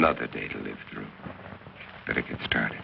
Another day to live through. Better get started.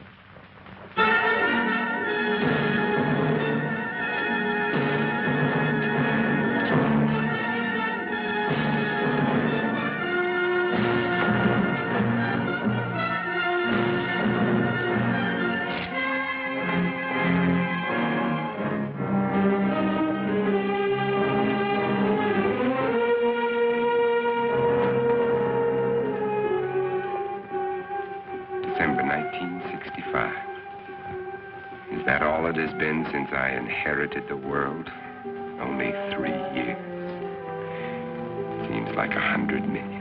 December 1965. Is that all it has been since I inherited the world? Only 3 years. Seems like 100 million.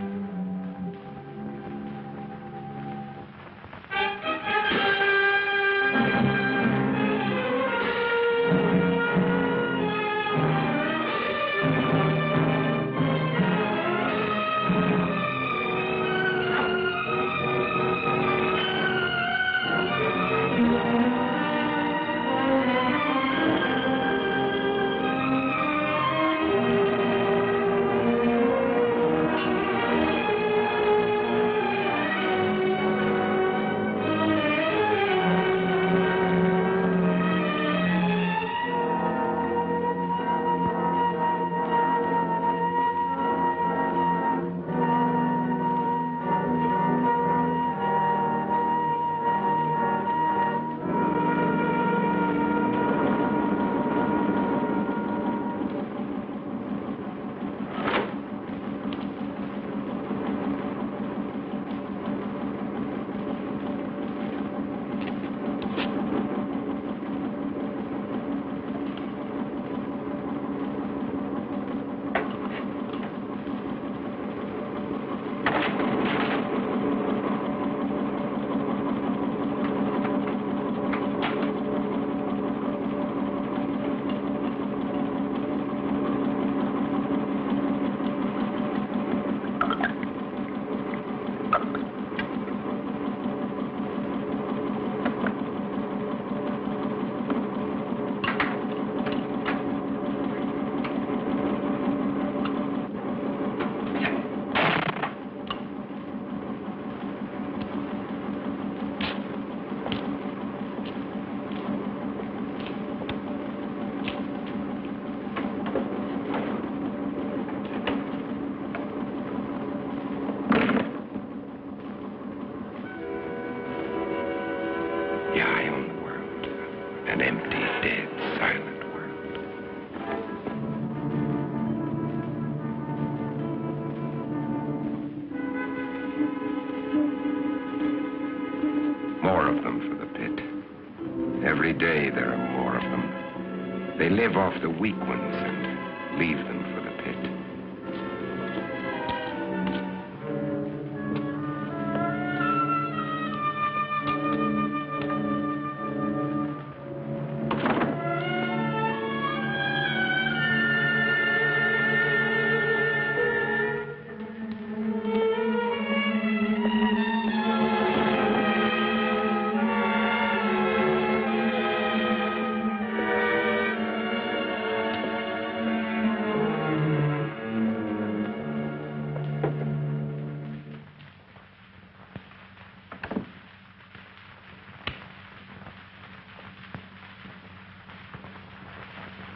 Every day there are more of them. They live off the weak ones and leave them for the pit.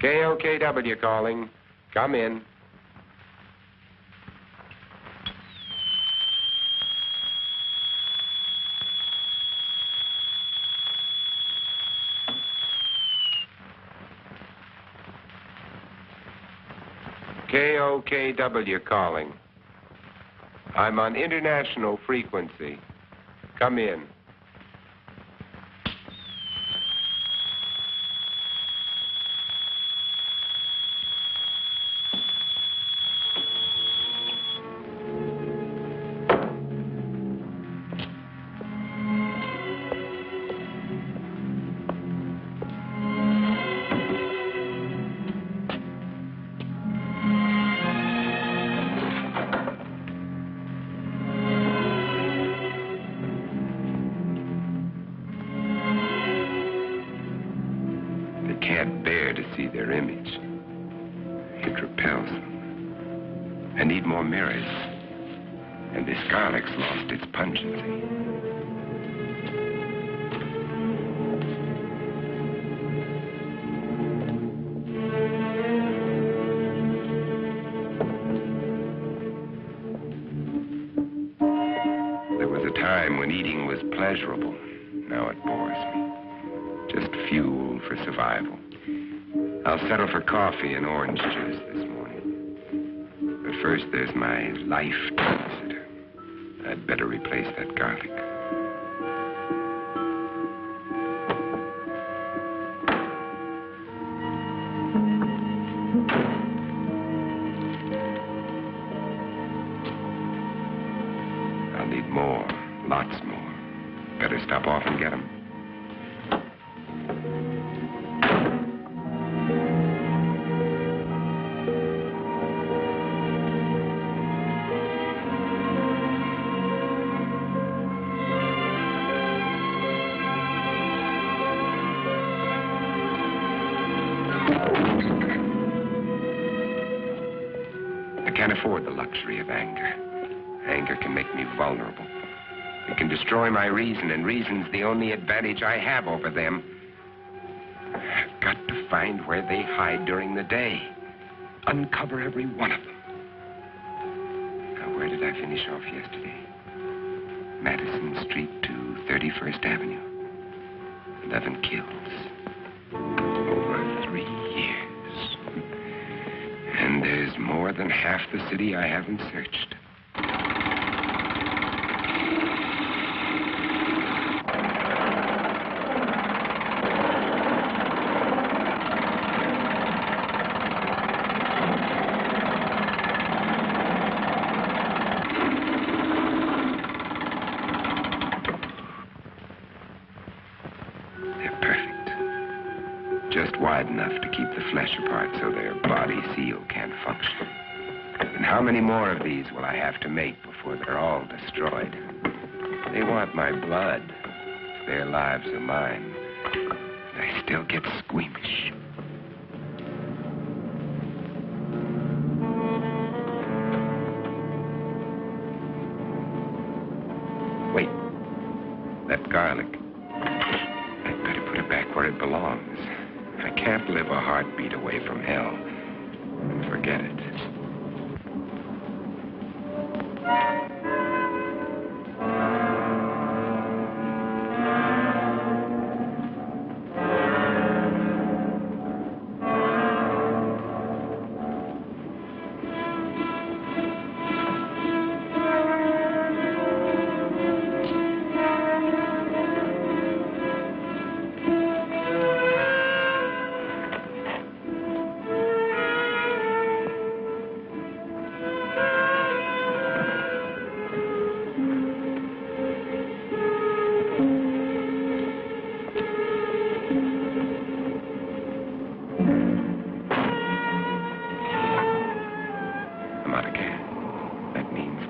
KOKW calling. Come in. KOKW calling. I'm on international frequency. Come in. And this garlic's lost its pungency. There was a time when eating was pleasurable. Now it bores me. Just fuel for survival. I'll settle for coffee and orange juice this morning. But first, there's my life to consider. I'd better replace that garlic. I'll need more, lots more. Better stop off and get them. I can't afford the luxury of anger. Anger can make me vulnerable. It can destroy my reason, and reason's the only advantage I have over them. I've got to find where they hide during the day. Uncover every one of them. Now, where did I finish off yesterday? Madison Street to 31st Avenue. 11 kills. Over 3 years. And there's more than half the city I haven't searched. They're perfect. Just wide enough to keep the flesh apart so their body seal can't function. And how many more of these will I have to make before they're all destroyed? They want my blood. Their lives are mine. And I still get squeamish. Wait. That garlic. I'd better put it back where it belongs. I can't live a heartbeat away from hell. Forget it.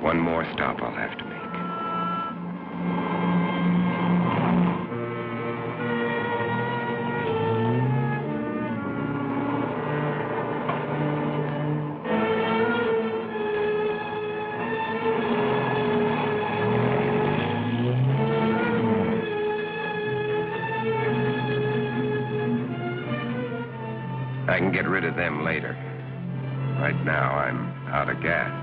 One more stop I'll have to make. I can get rid of them later. Right now, I'm out of gas.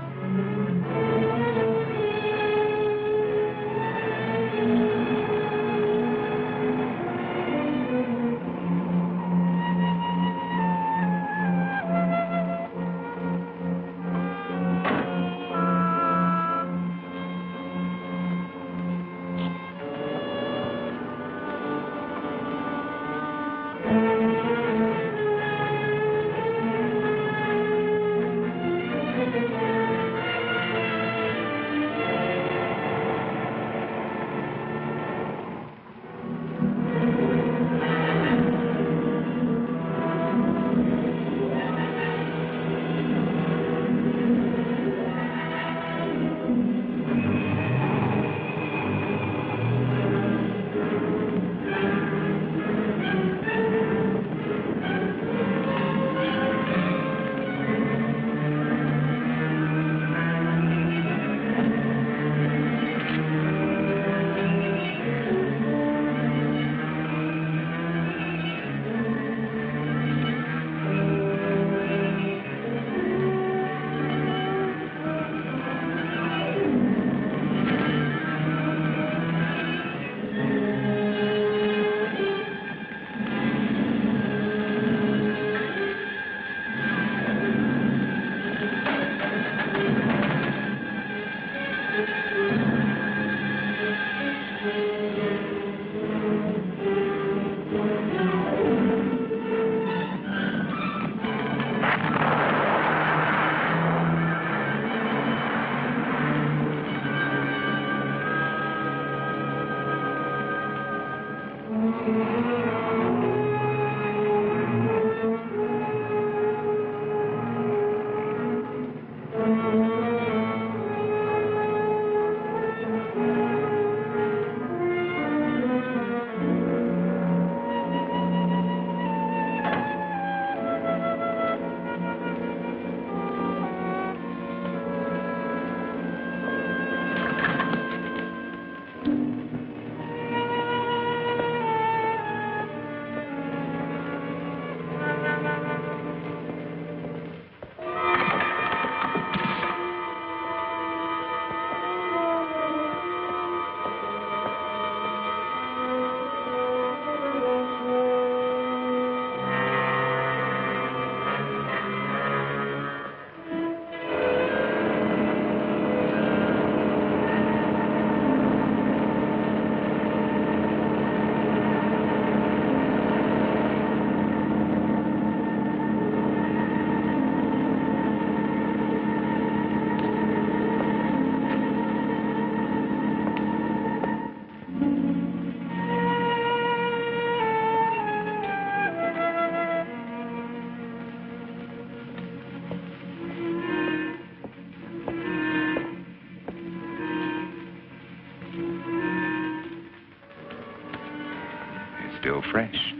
still fresh.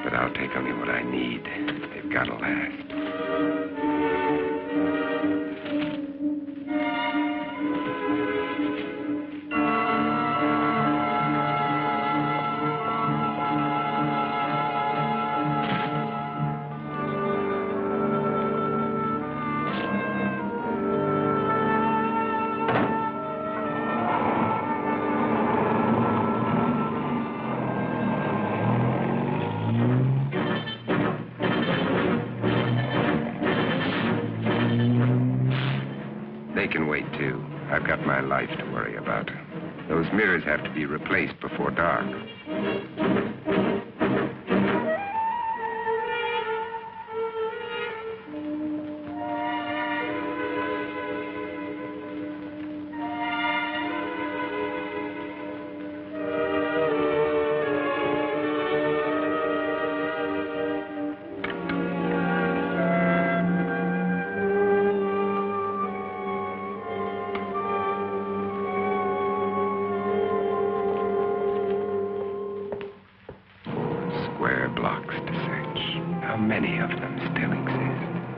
But I'll take only what I need. They've got to last. Too. I've got my life to worry about. Those mirrors have to be replaced before dark.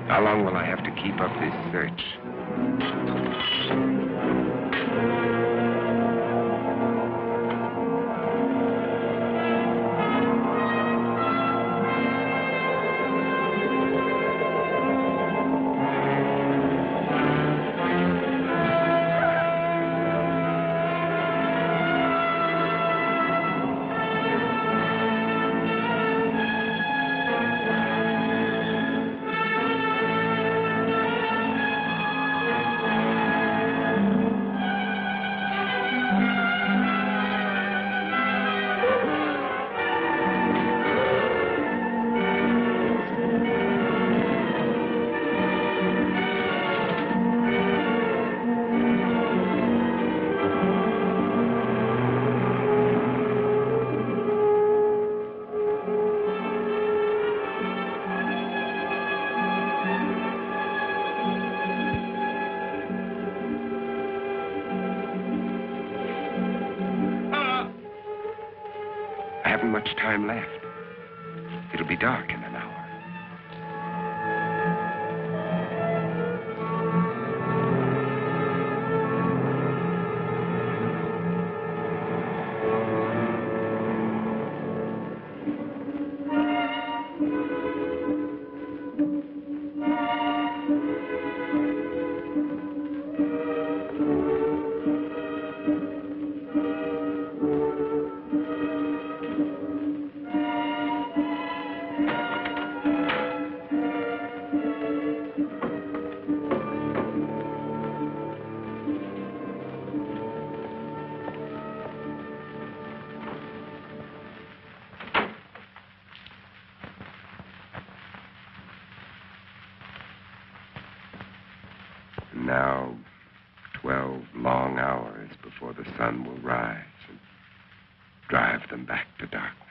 How long will I have to keep up this search? Much time left. It'll be dark in an hour. Now, 12 long hours before the sun will rise and drive them back to darkness.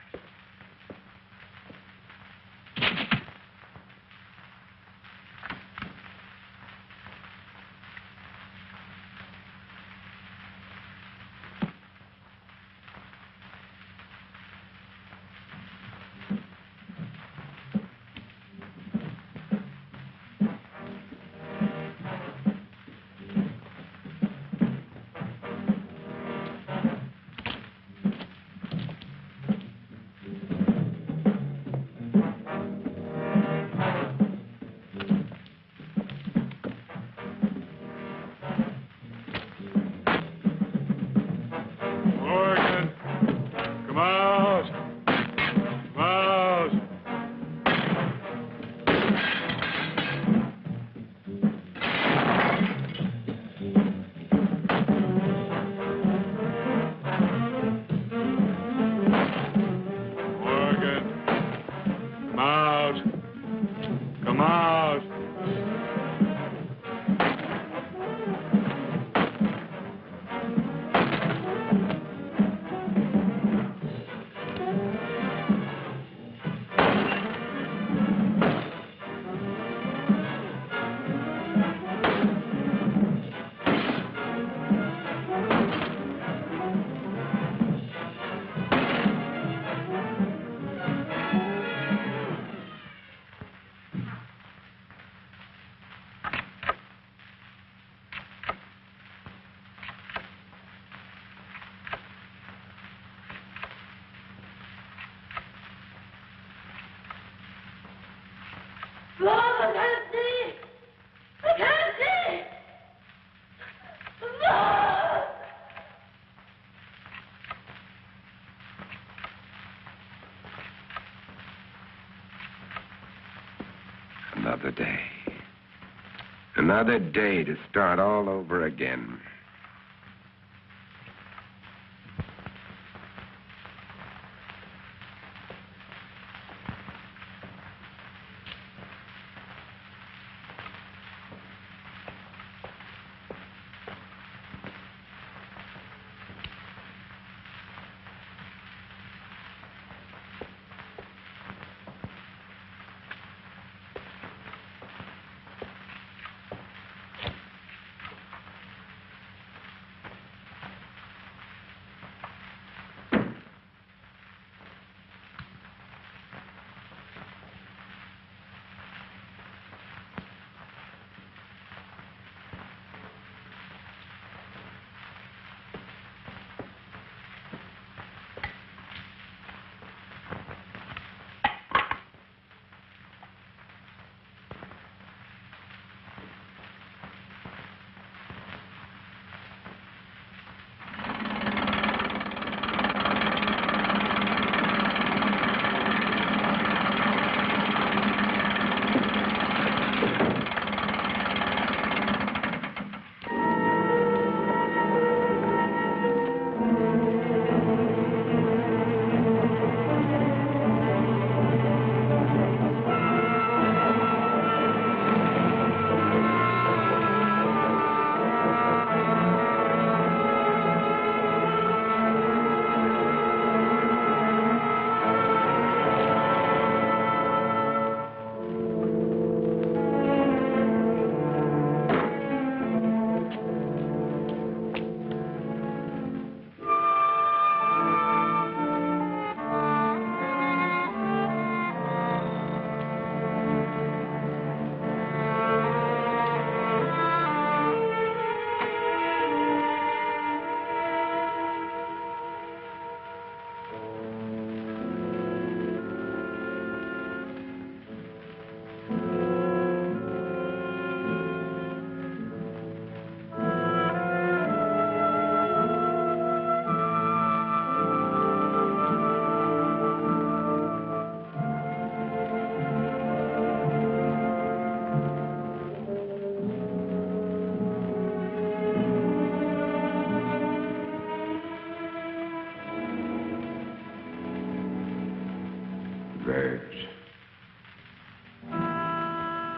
Mom, I can't see! I can't see! Mom! Another day. Another day to start all over again. Birds.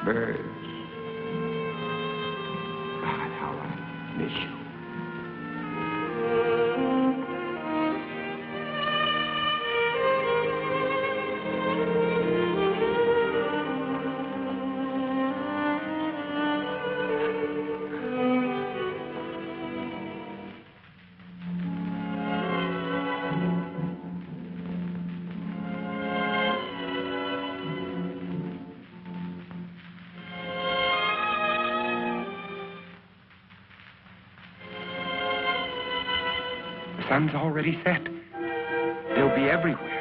Birds. God, how I miss you. The sun's already set. They'll be everywhere.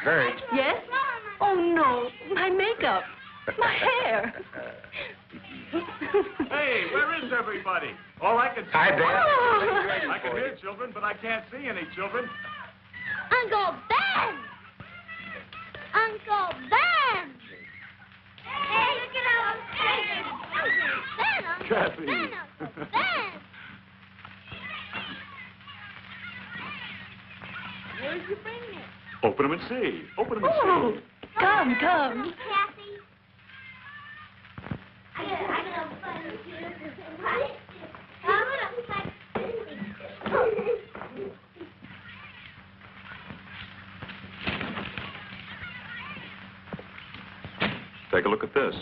Verge. Yes? Oh, no. My makeup. My hair. Hey, where is everybody? All I can see... Hi, Ben. Oh. I can hear children, but I can't see any children. Uncle Ben! Uncle Ben! Hey, look at our Ben, Kathy. Uncle Ben! Where'd you bring it? Open them and see. Open them and Oh, see. come. Kathy. Take a look at this.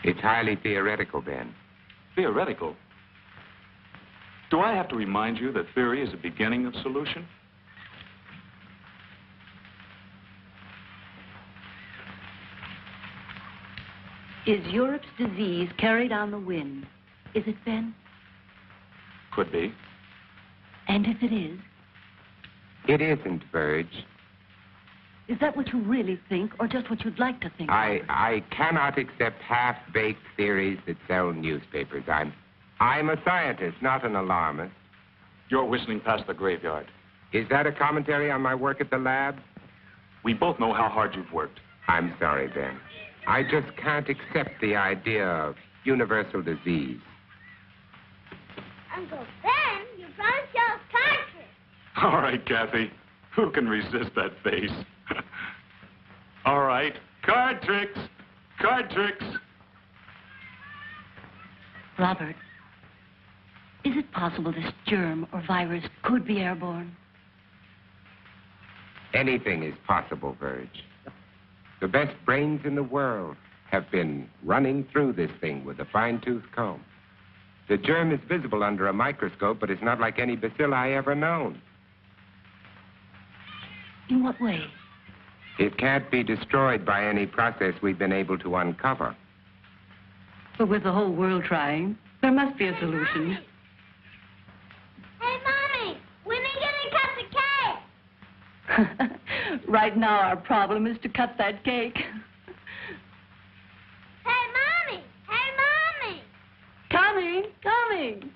It's highly theoretical, Ben. Theoretical? Do I have to remind you that theory is the beginning of solution? Is Europe's disease carried on the wind? Is it, Ben? Could be. And if it is, It isn't, Verge. is that what you really think, or just what you'd like to think? I cannot accept half-baked theories that sell newspapers. I'm a scientist, not an alarmist. You're whistling past the graveyard. Is that a commentary on my work at the lab? We both know how hard you've worked. I'm sorry, Ben. I just can't accept the idea of universal disease. Uncle Ben, you promised your country. All right, Kathy. Who can resist that face? All right. Card tricks. Card tricks. Robert, is it possible this germ or virus could be airborne? Anything is possible, Verge. The best brains in the world have been running through this thing with a fine-tooth comb. The germ is visible under a microscope, but it's not like any bacilli ever known. In what way? It can't be destroyed by any process we've been able to uncover. But with the whole world trying, there must be a solution. Hey, Mommy, when are you going to cut the cake? Right now, our problem is to cut that cake. Hey, Mommy! Hey, Mommy! Coming, coming.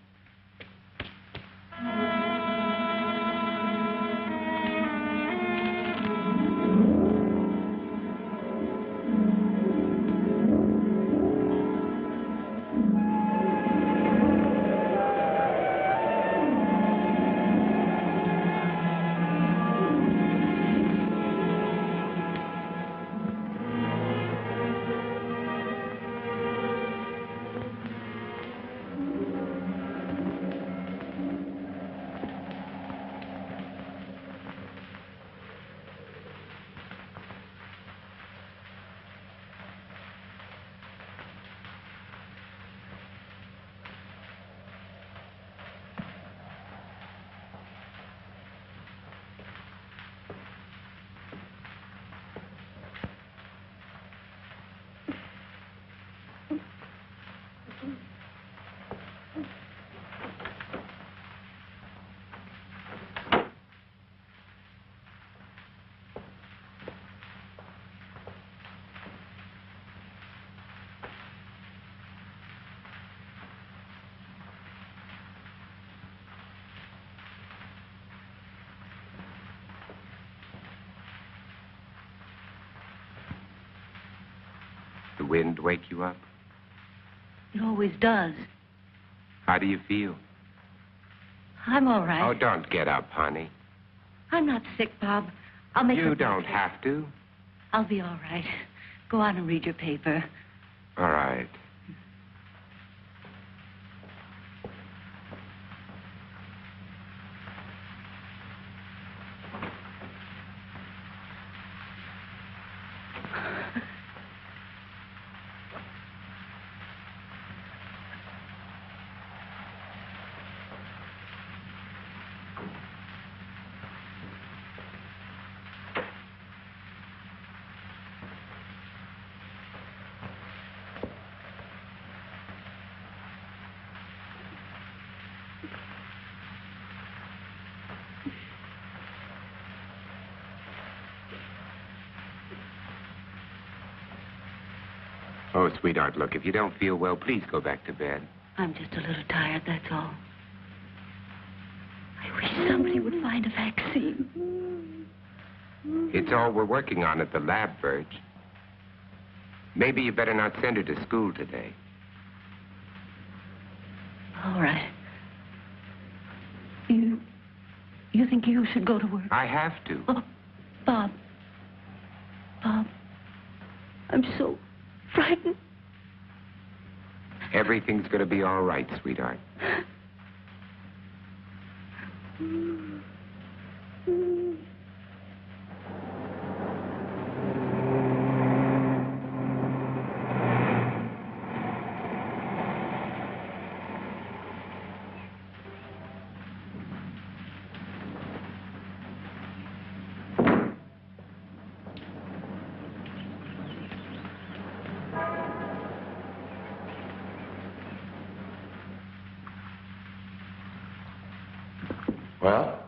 the wind wake you up? It always does. How do you feel? I'm all right. Oh, don't get up, honey. I'm not sick, Bob. I'll make You a don't breakfast. have to. I'll be all right. Go on and read your paper. All right. Oh, sweetheart, look, if you don't feel well, please go back to bed. I'm just a little tired, that's all. I wish somebody would find a vaccine. It's all we're working on at the lab, Virg. Maybe you better not send her to school today. All right. You think you should go to work? I have to. Oh, Bob. Bob. I'm so frightened. Everything's going to be all right, sweetheart. Well,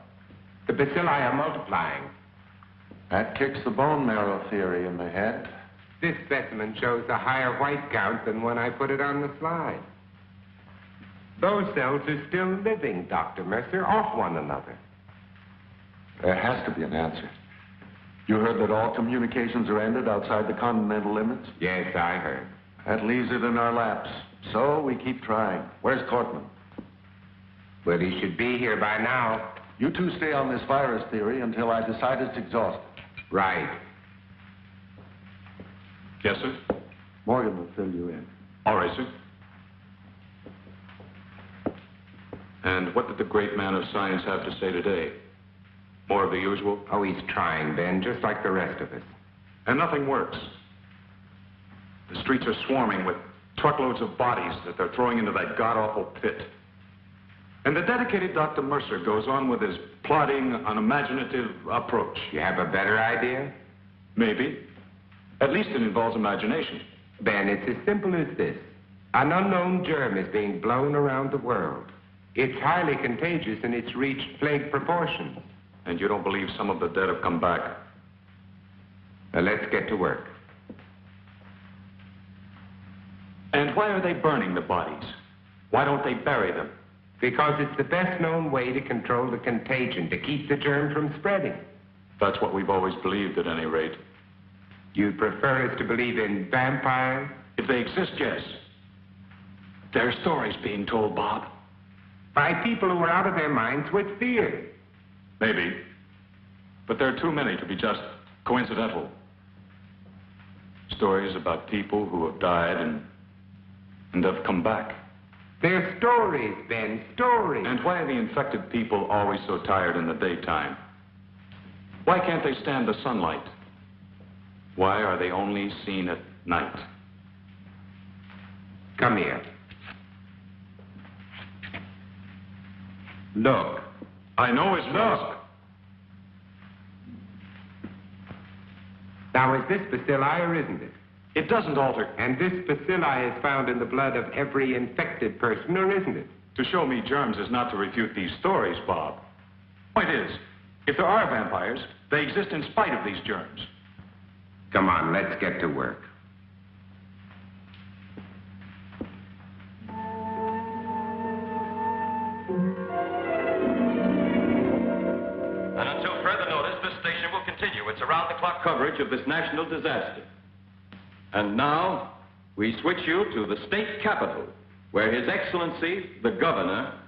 The bacilli are multiplying. that kicks the bone marrow theory in the head. This specimen shows a higher white count than when I put it on the slide. Those cells are still living, Dr. Mercer, off one another. There has to be an answer. You heard that all communications are ended outside the continental limits? Yes, I heard. That leaves it in our laps. So we keep trying. Where's Cortland? Well, he should be here by now. You two stay on this virus theory until I decide it's exhausted. Right. Yes, sir? Morgan will fill you in. All right, sir. And what did the great man of science have to say today? More of the usual? Oh, he's trying, Ben, just like the rest of us. And nothing works. The streets are swarming with truckloads of bodies that they're throwing into that god-awful pit. And the dedicated Dr. Mercer goes on with his plodding, unimaginative approach. You have a better idea? Maybe. At least it involves imagination. Ben, it's as simple as this. An unknown germ is being blown around the world. It's highly contagious and it's reached plague proportions. And you don't believe some of the dead have come back? Now, let's get to work. And why are they burning the bodies? Why don't they bury them? Because it's the best known way to control the contagion, to keep the germ from spreading. That's what we've always believed, at any rate. You'd prefer us to believe in vampires? If they exist, yes. There are stories being told, Bob. By people who are out of their minds with fear. Maybe. But there are too many to be just coincidental. Stories about people who have died and have come back. They're stories, Ben, stories. And why are the infected people always so tired in the daytime? Why can't they stand the sunlight? Why are they only seen at night? Come here. Look. I know his Look. Now, is this bacilli or isn't it? It doesn't alter. And this bacilli is found in the blood of every infected person, or isn't it? To show me germs is not to refute these stories, Bob. Point is, if there are vampires, they exist in spite of these germs. Come on, let's get to work. And until further notice, this station will continue its around-the-clock coverage of this national disaster. And now, we switch you to the state capitol, where His Excellency, the Governor,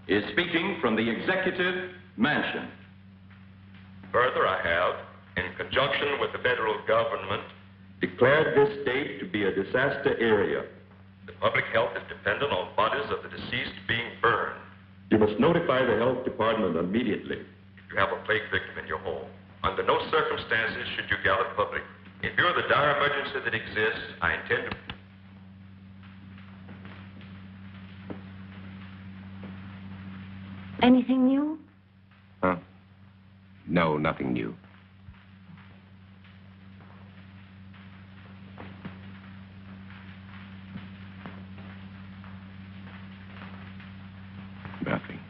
is speaking from the Executive Mansion. Further, I have, in conjunction with the federal government, Declared this state to be a disaster area. the public health is dependent on bodies of the deceased being burned. You must notify the health department immediately. If you have a plague victim in your home, under no circumstances should you gather public. In view of the dire emergency that exists, I intend to... Anything new? Huh? No, nothing new. Nothing.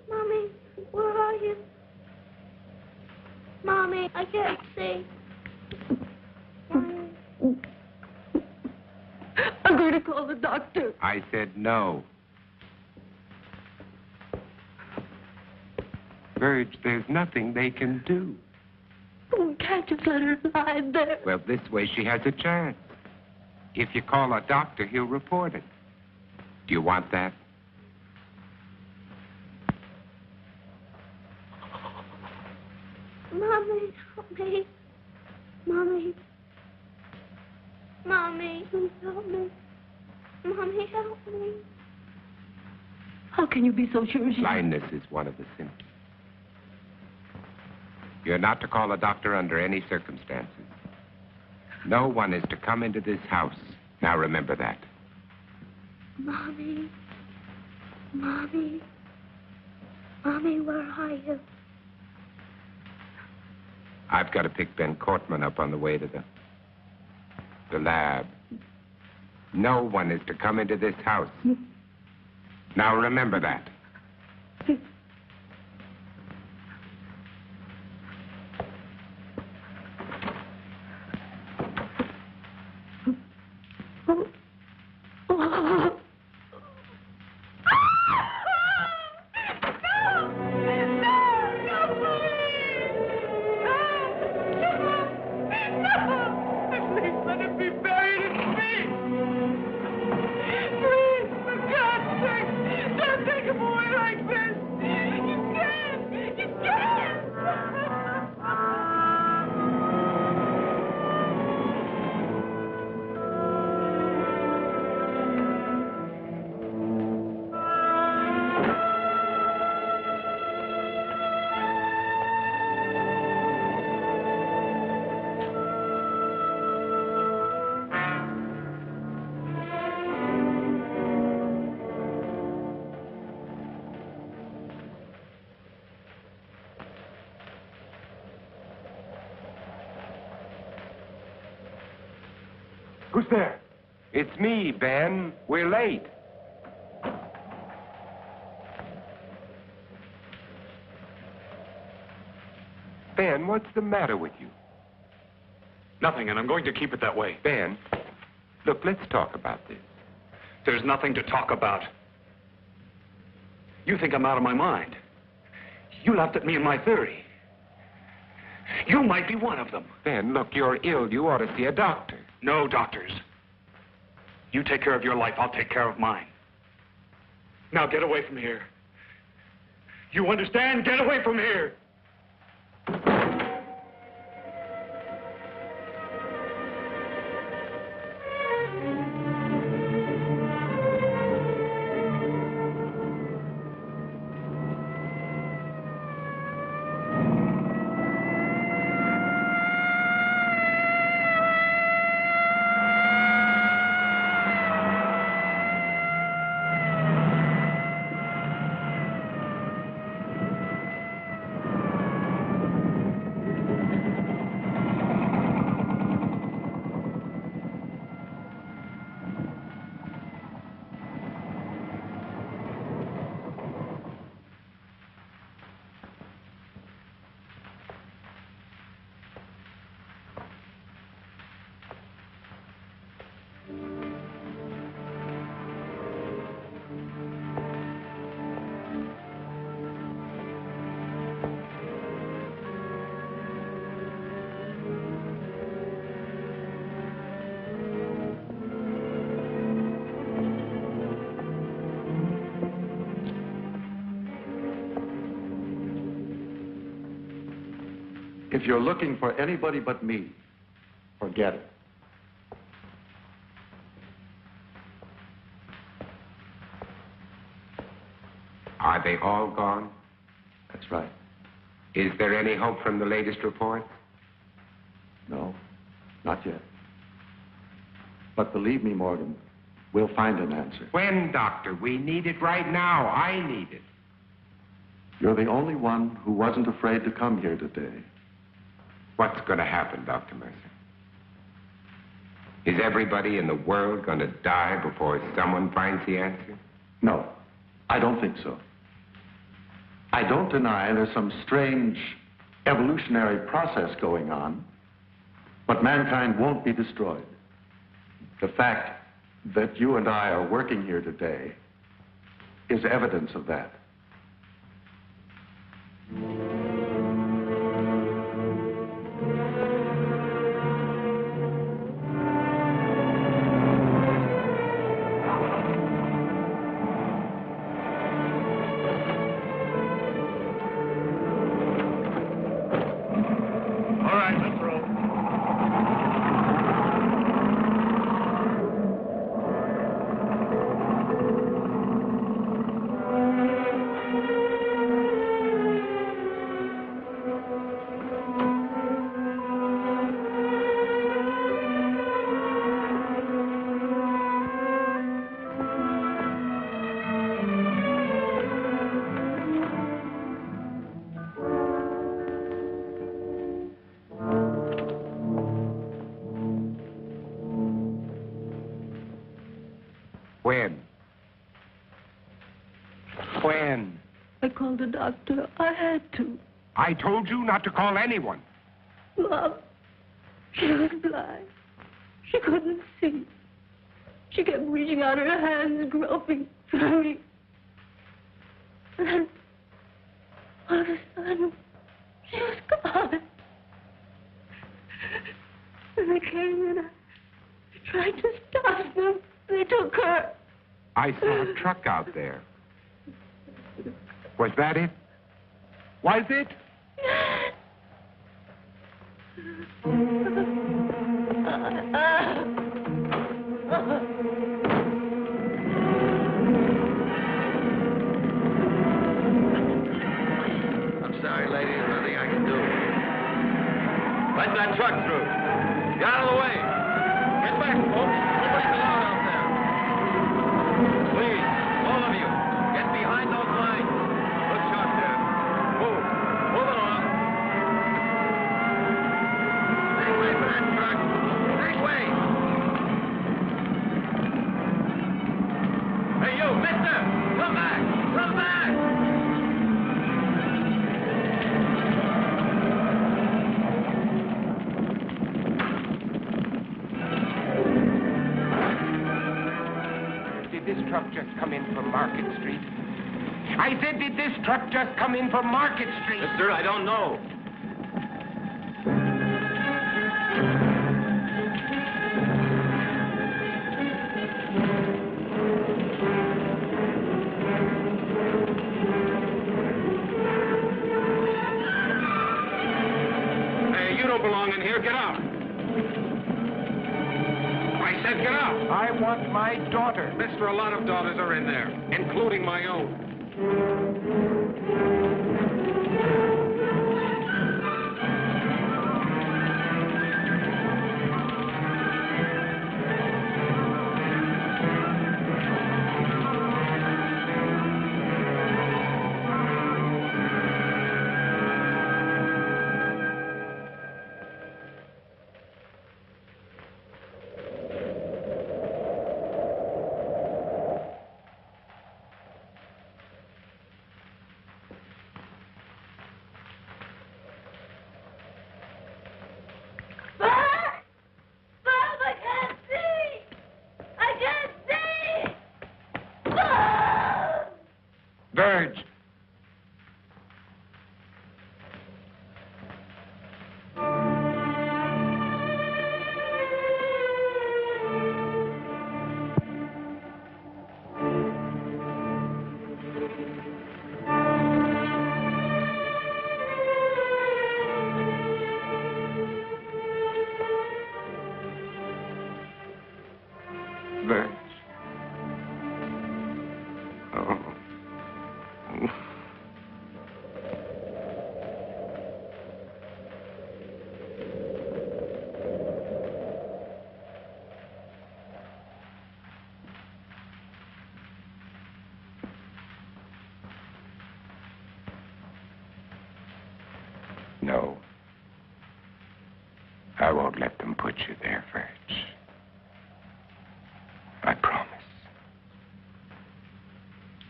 Mommy, where are you? Mommy, I can't see. Mommy. I'm going to call the doctor. I said no. Virg, there's nothing they can do. We can't just let her lie there. Well, this way she has a chance. If you call a doctor, he'll report it. Do you want that? Mommy, help me. Mommy. Mommy, please help me. Mommy, help me. How can you be so sure she... Blindness is one of the symptoms. You're not to call a doctor under any circumstances. No one is to come into this house. Now remember that. Mommy. Mommy. Mommy, where are you? I've got to pick Ben Cortman up on the way to the lab. No one is to come into this house. Now remember that. Who's there? It's me, Ben. We're late. Ben, what's the matter with you? Nothing, and I'm going to keep it that way. Ben, look, let's talk about this. There's nothing to talk about. You think I'm out of my mind. You laughed at me and my theory. You might be one of them. Ben, look, you're ill. You ought to see a doctor. No doctors. You take care of your life, I'll take care of mine. Now get away from here. You understand? Get away from here! If you're looking for anybody but me, forget it. Are they all gone? That's right. Is there any hope from the latest report? No, not yet. But believe me, Morgan, we'll find an answer. When, Doctor? We need it right now. I need it. You're the only one who wasn't afraid to come here today. What's going to happen, Dr. Mercer? Is everybody in the world going to die before someone finds the answer? No, I don't think so. I don't deny there's some strange evolutionary process going on, but mankind won't be destroyed. The fact that you and I are working here today is evidence of that. When? I called the doctor. I had to. I told you not to call anyone. Mom, she was blind. She couldn't see. She kept reaching out her hands, groping for me. And then, all of a sudden, she was gone. And they came and I tried to stop them. They took her. I saw a truck out there. Was that it? Was it? I'm sorry, lady. There's nothing I can do. Let that truck through. Get out of the way. Get back, folks. Nobody's allowed out there. Please, all of you, get behind those lines. Look sharp there. Move. Move along. Make way for that truck. Make way. Hey, you, mister. Come back. Come back. Did this truck just come in from Market Street? I said, did this truck just come in from Market Street? Mister, I don't know. Hey, you don't belong in here. Get out. I said get out. I want my daughter. Mister, a lot of daughters are in there, including my own. Birch. Oh. No. I won't let them put you there, Birch. I promise.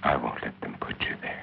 I won't let them put you there.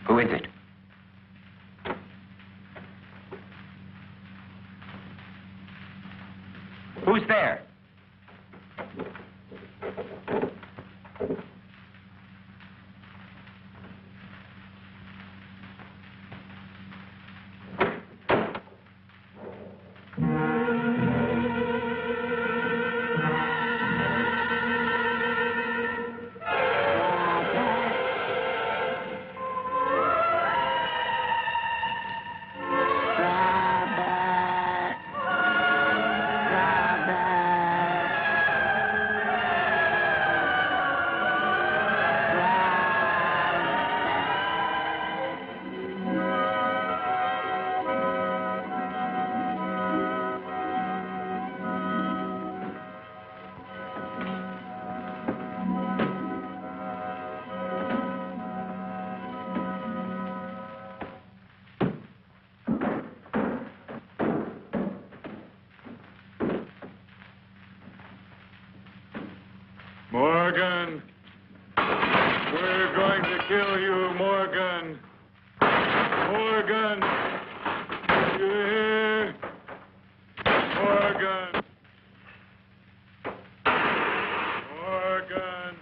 Who is it? Who's there? Morgan! We're going to kill you, Morgan! Morgan! You hear? Morgan! Morgan!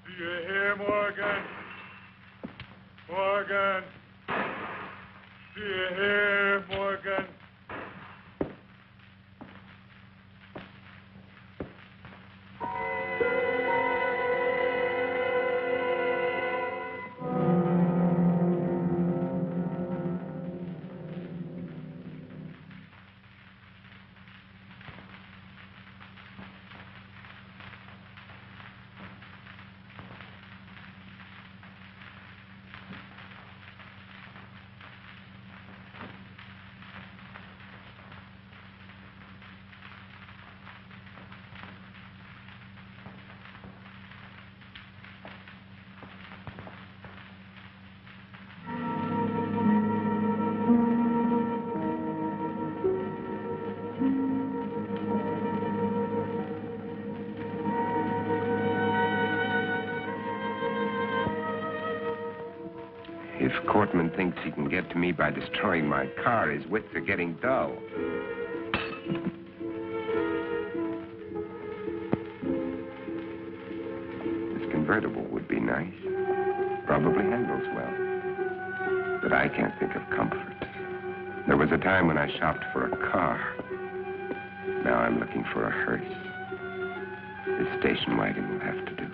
Do you hear, Morgan? Morgan! Do you hear, Morgan? courtman thinks he can get to me by destroying my car, his wits are getting dull. This convertible would be nice. Probably handles well. But I can't think of comfort. There was a time when I shopped for a car. Now I'm looking for a hearse. This station wagon will have to do.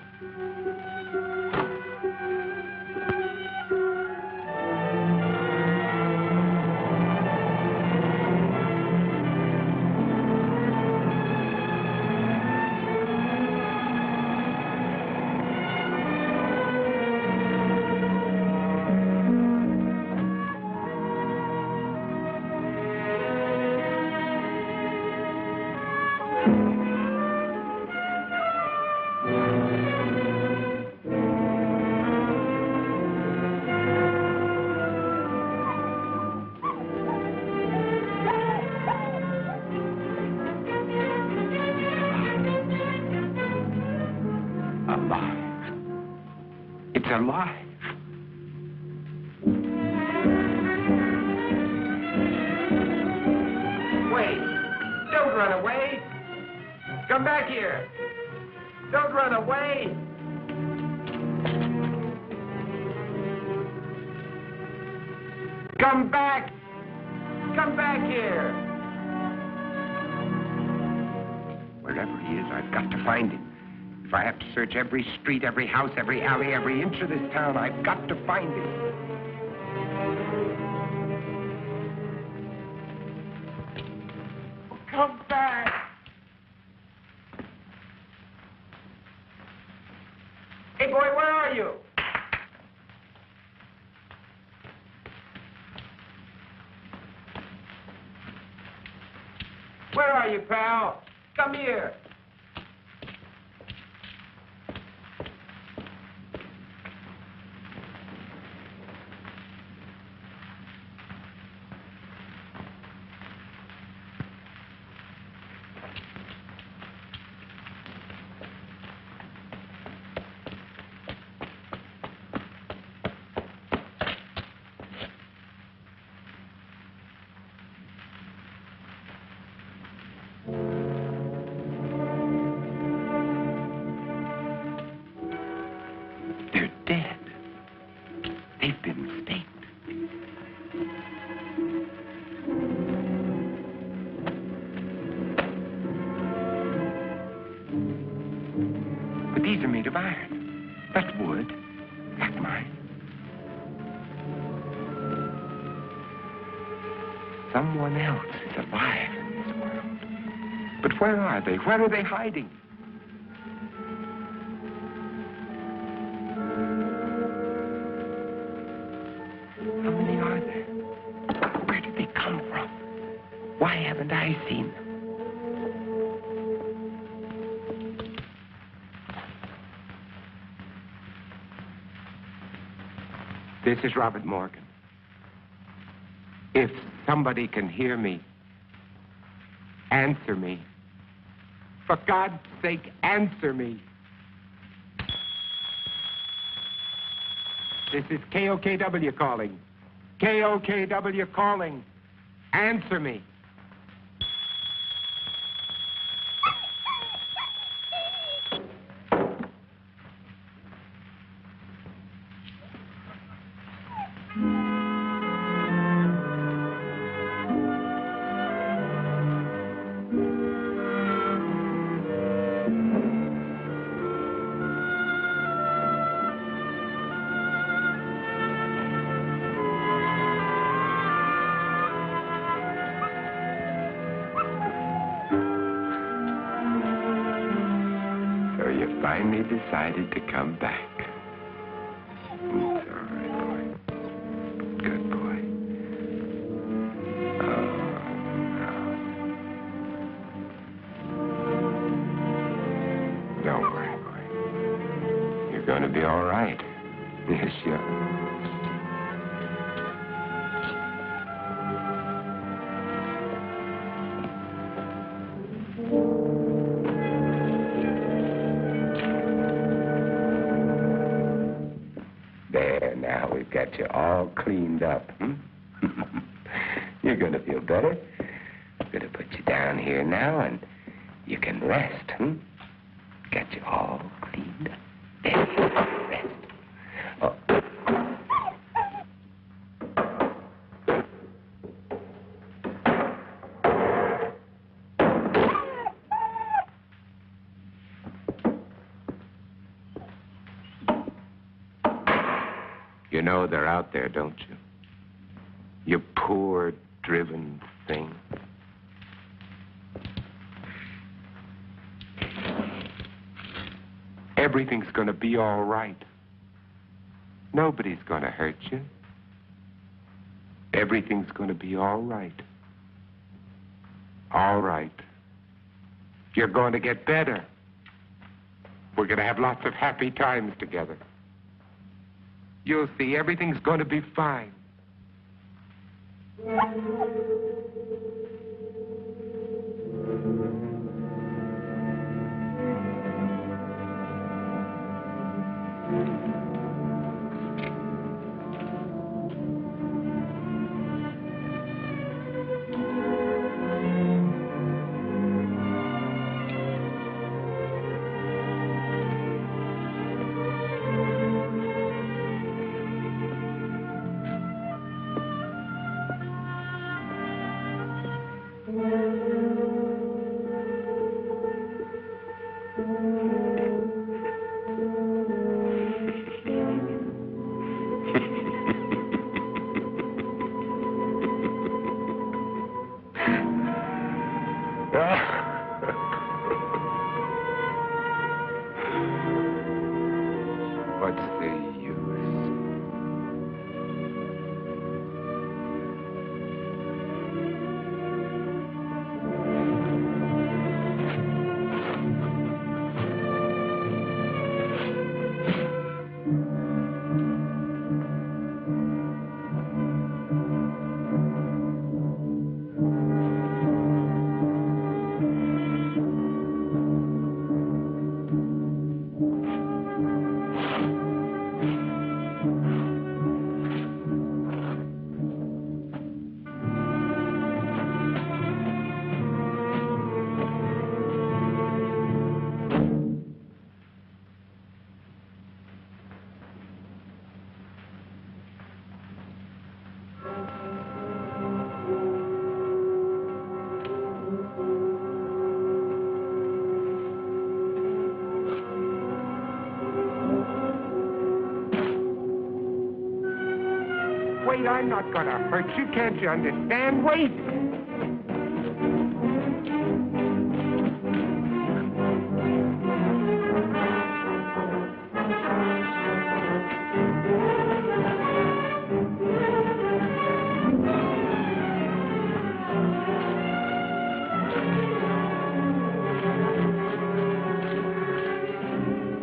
Alive. Wait! Don't run away! Come back here! Don't run away! Come back! Come back here! Wherever he is, I've got to find him. If I have to search every street, every house, every alley, every inch of this town, I've got to find him. Come back! Hey, boy, where are you? Where are you, pal? Come here. These are made of iron. That's wood. That's mine. Someone else is alive in this world. But where are they? Where are they hiding? How many are there? Where did they come from? Why haven't I seen them? This is Robert Morgan. If somebody can hear me, answer me. For God's sake, answer me. This is KOKW calling. KOKW calling. Answer me. Finally decided to come back. It's all right, boy. Good boy. Oh, no. Don't worry, boy. You're going to be all right. Yes, you are. Now we've We've got you all cleaned up, You're going to feel better. I'm going to put you down here now, and you can rest, Got you all cleaned up. There you go. Rest. Oh. You know they're out there, don't you? You poor, driven thing. Everything's going to be all right. Nobody's going to hurt you. Everything's going to be all right. All right. You're going to get better. We're going to have lots of happy times together. You'll see, everything's going to be fine. Wait, I'm not gonna hurt you. Can't you understand? Wait!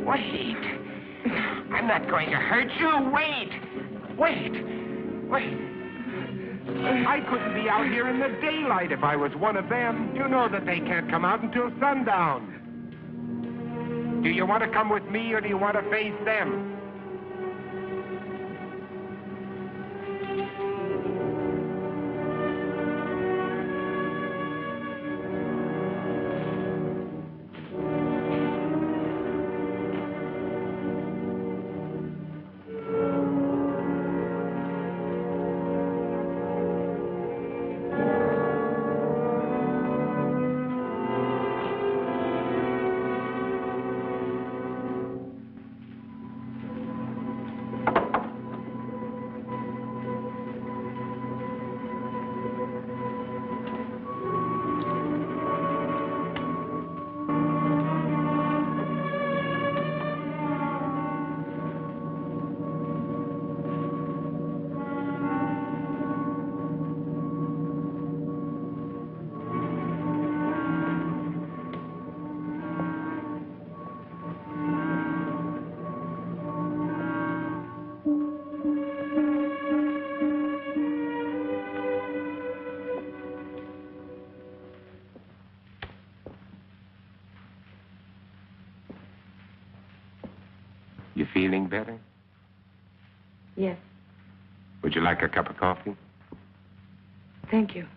Wait! I'm not going to hurt you. Wait! Wait! Wait. I couldn't be out here in the daylight if I was one of them. You know that they can't come out until sundown. Do you want to come with me or do you want to face them? You feeling better? Yes. Would you like a cup of coffee? Thank you.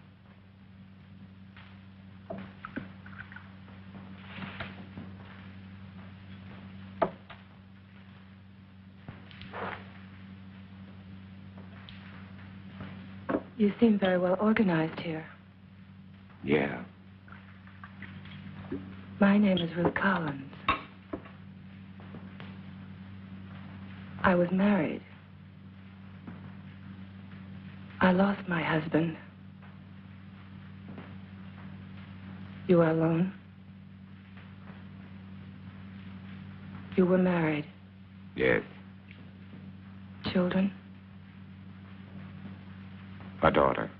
You seem very well organized here. Yeah. My name is Ruth Collins. I was married. I lost my husband. You are alone? You were married? Yes. Children? A daughter.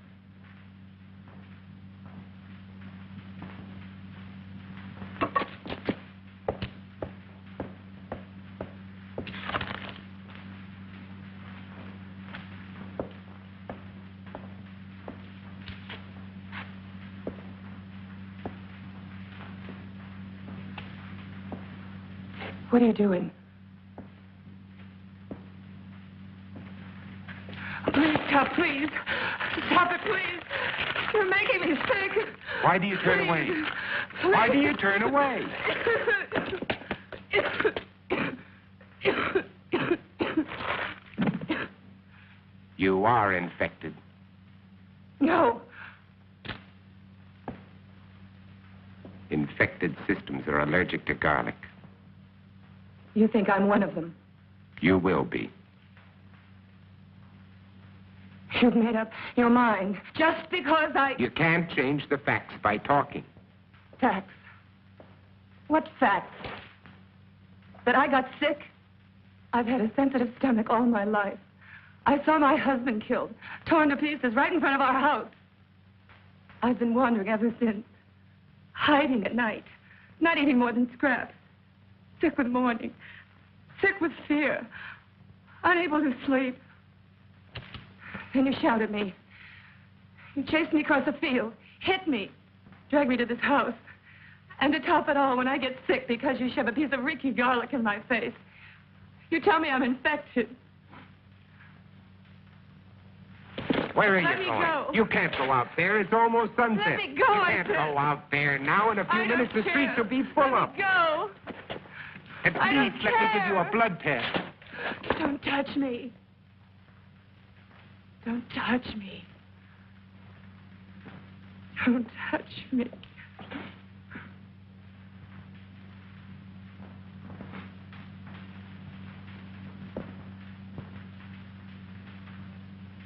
What are you doing? Please stop, please. Stop it, please. You're making me sick. Why do you turn away? Please. Why do you turn away? You are infected. No. Infected systems are allergic to garlic. You think I'm one of them? You will be. You've made up your mind just because I... You can't change the facts by talking. Facts? What facts? That I got sick? I've had a sensitive stomach all my life. I saw my husband killed, torn to pieces right in front of our house. I've been wandering ever since, hiding at night, not eating more than scraps, sick with mourning, sick with fear, unable to sleep. Then you shouted at me. You chased me across the field, hit me, dragged me to this house. And to top it all, when I get sick because you shove a piece of reeky garlic in my face, you tell me I'm infected. Where are Let you me going? go. You can't go out there. It's almost sunset. Let me go, You I can't said. go out there now. In a few I don't minutes, the care. streets will be full Let up. me go. At I don't least let me give you a care. blood test. Don't touch me. Don't touch me. Don't touch me.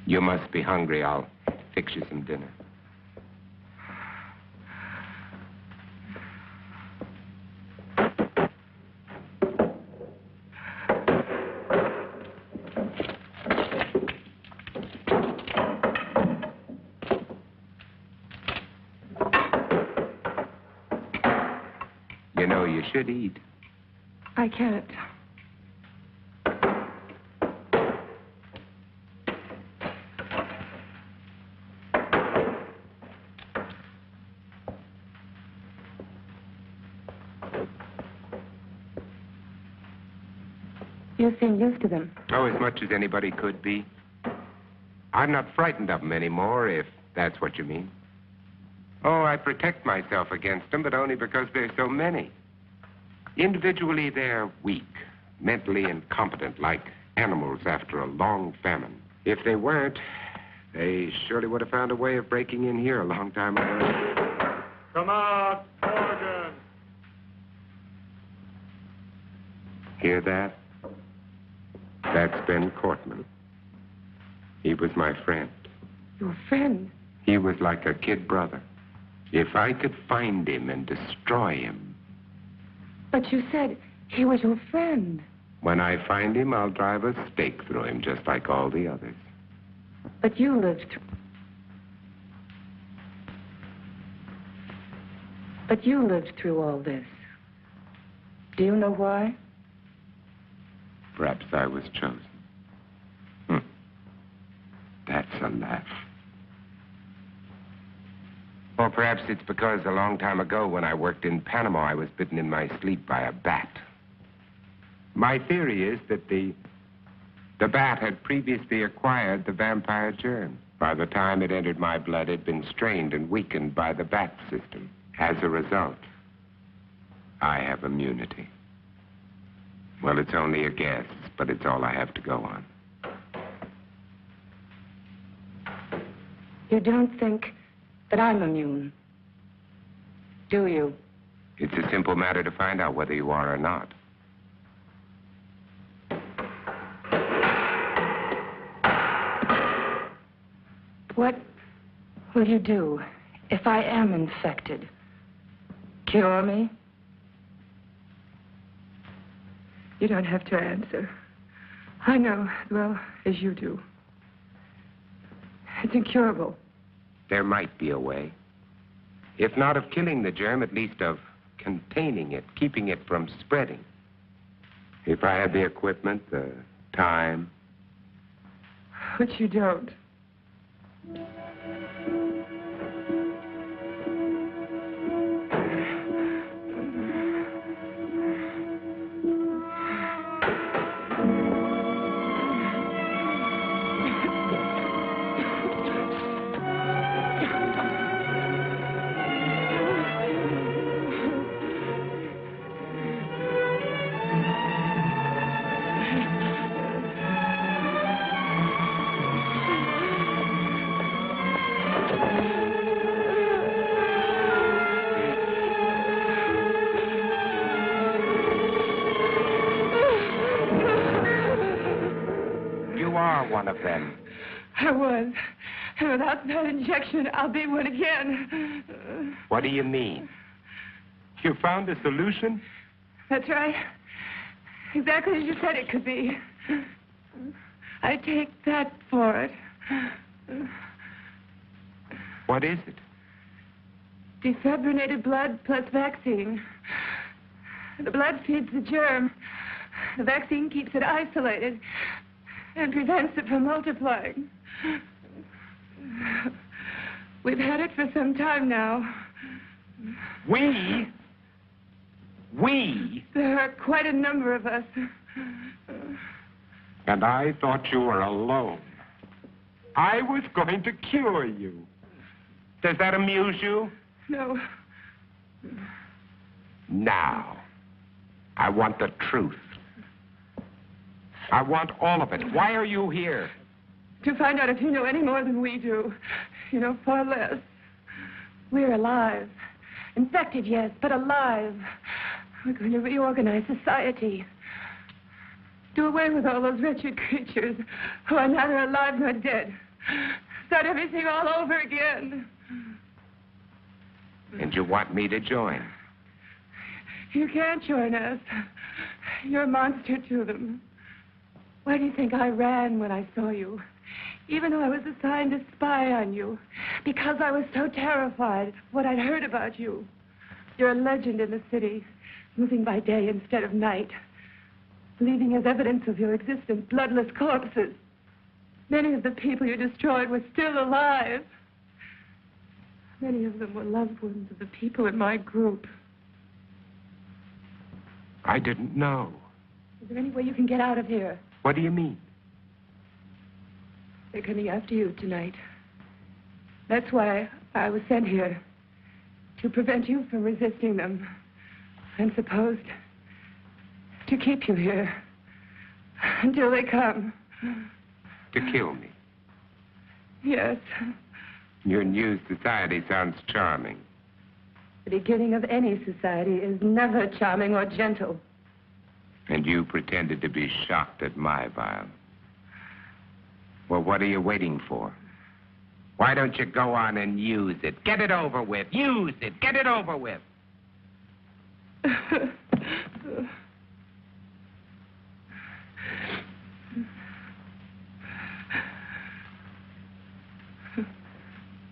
You must be hungry. I'll fix you some dinner. You know, you should eat. I can't. You seem used to them. Oh, as much as anybody could be. I'm not frightened of them anymore, if that's what you mean. Oh, I protect myself against them, but only because there's so many. Individually, they're weak, mentally incompetent, like animals after a long famine. If they weren't, they surely would have found a way of breaking in here a long time ago. Come out, Morgan. Hear that? That's Ben Cortman. He was my friend. Your friend? He was like a kid brother. If I could find him and destroy him. But you said he was your friend. When I find him, I'll drive a stake through him, just like all the others. But you lived through... But you lived through all this. Do you know why? Perhaps I was chosen. That's a laugh. Or perhaps it's because a long time ago when I worked in Panama, I was bitten in my sleep by a bat. My theory is that the The bat had previously acquired the vampire germ. By the time it entered my blood, it had been strained and weakened by the bat system. As a result, I have immunity. Well, it's only a guess, but it's all I have to go on. You don't think that I'm immune, do you? It's a simple matter to find out whether you are or not. What will you do if I am infected? Cure me? You don't have to answer. I know as well as you do. It's incurable. There might be a way. If not of killing the germ, at least of containing it, keeping it from spreading. If I had the equipment, the time. Which you don't. One of them. I was. And without that injection, I'll be one again. What do you mean? You found a solution? That's right. Exactly as you said it could be. I take that for it. What is it? Defibrinated blood plus vaccine. The blood feeds the germ. The vaccine keeps it isolated and prevents it from multiplying. We've had it for some time now. We? There are quite a number of us. And I thought you were alone. I was going to cure you. Does that amuse you? No. Now, I want the truth. I want all of it. Why are you here? To find out if you know any more than we do. You know far less. We're alive. Infected, yes, but alive. We're going to reorganize society. Do away with all those wretched creatures who are neither alive nor dead. Start everything all over again. And you want me to join? You can't join us. You're a monster to them. Why do you think I ran when I saw you? Even though I was assigned to spy on you. Because I was so terrified of what I'd heard about you. You're a legend in the city, moving by day instead of night. Leaving as evidence of your existence bloodless corpses. Many of the people you destroyed were still alive. Many of them were loved ones of the people in my group. I didn't know. Is there any way you can get out of here? What do you mean? They're coming after you tonight. That's why I was sent here. To prevent you from resisting them. And supposed to keep you here. Until they come. To kill me? Yes. Your new society sounds charming. The beginning of any society is never charming or gentle. And you pretended to be shocked at my violence. Well, what are you waiting for? Why don't you go on and use it? Get it over with. Use it. Get it over with.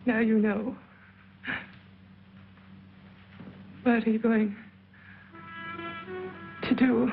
Now you know. What are you going to do?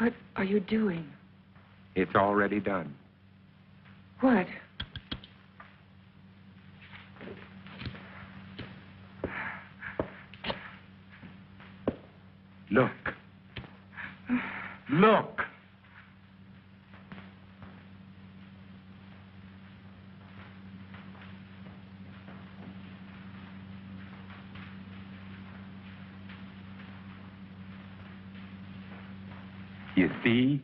What are you doing? It's already done. What? Look. Look. You see?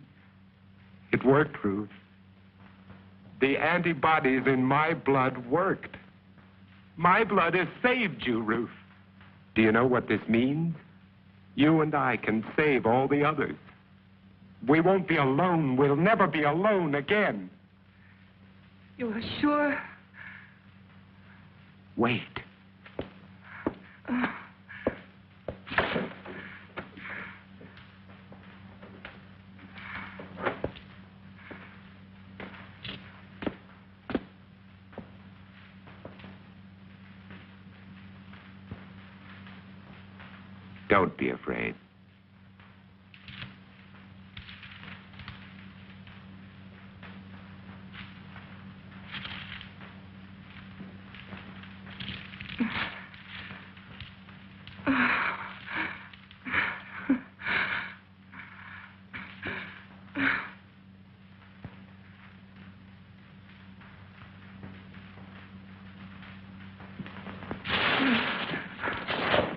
It worked, Ruth. The antibodies in my blood worked. My blood has saved you, Ruth. Do you know what this means? You and I can save all the others. We won't be alone. We'll never be alone again. You are sure? Wait. Don't be afraid.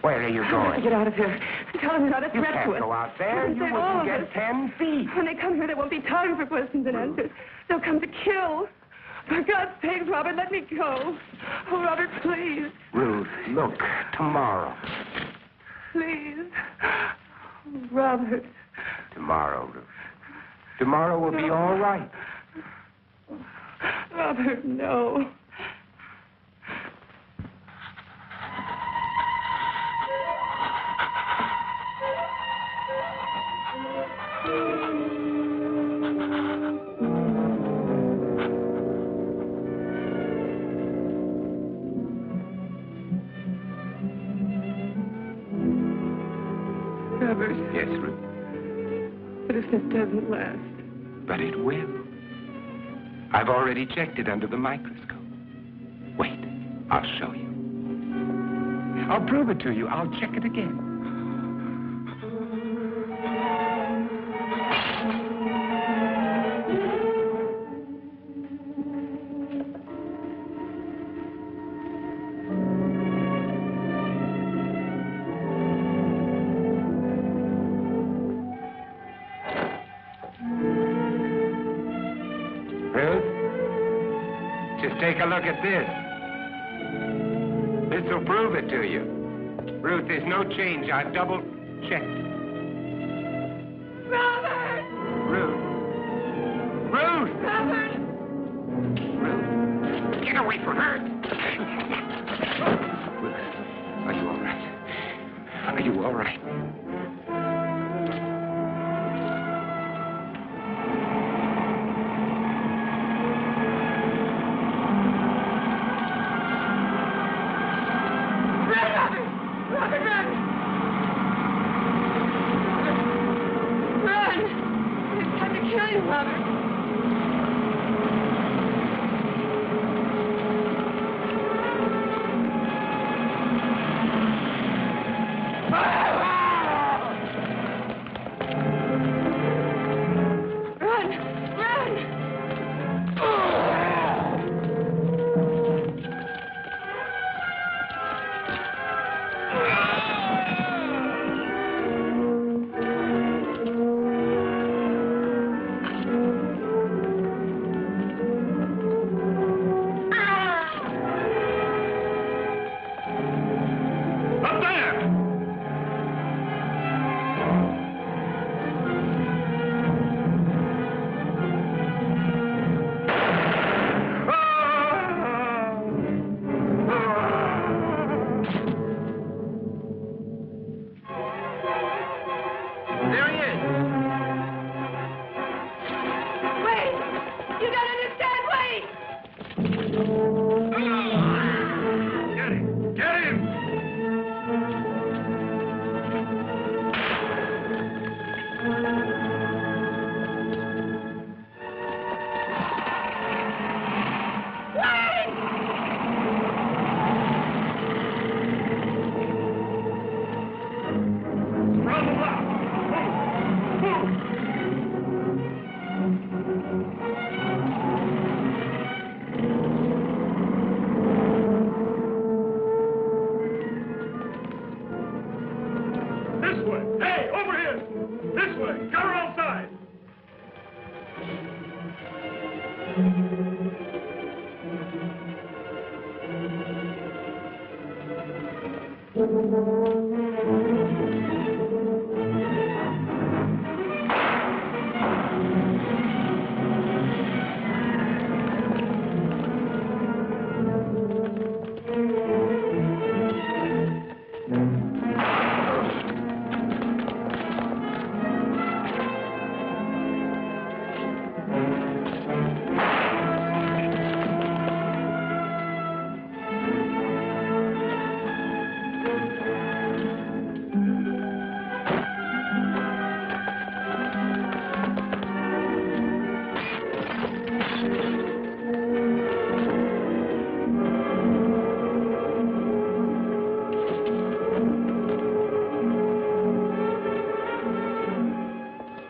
Where are you going? Get out of here. Tell them you're not a You threat to can't us. go out there. You Save all wouldn't of get us. 10 feet. When they come here, there won't be time for questions and answers. They'll come to kill. For God's sake, Robert, let me go. Oh, Robert, please. Ruth, look, tomorrow. Please. Oh, Robert. Tomorrow, Ruth. Tomorrow will be all right. Robert, no. Robert. Yes, Ruth. But if this doesn't last? But it will. I've already checked it under the microscope. Wait, I'll show you. I'll prove it to you. I'll check it again. Take a look at this. This will prove it to you. Ruth, there's no change. I've double-checked. Robert! Ruth. Ruth! Robert! Ruth. Get away from her! Ruth, are you all right? Are you all right? This way. Hey, over here. This way. Got her outside.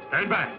Stand back.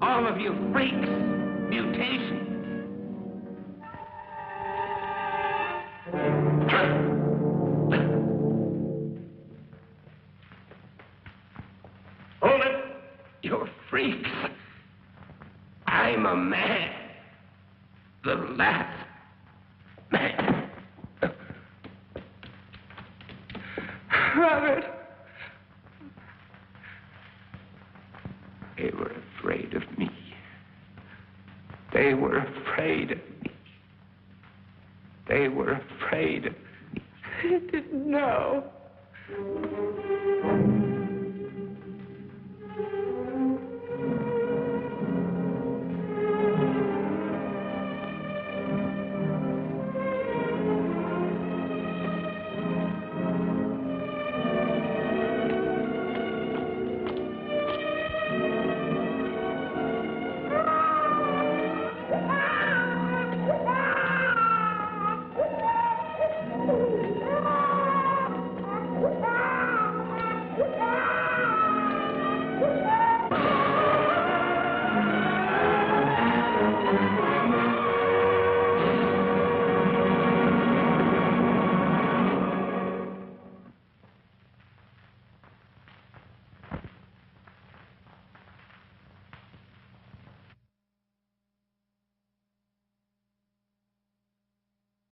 All of you freaks. Mutation. Hold it. You're freaks. I'm a man. The last man. Robert. They were afraid of me. They were afraid of me. They were afraid of me. I didn't know.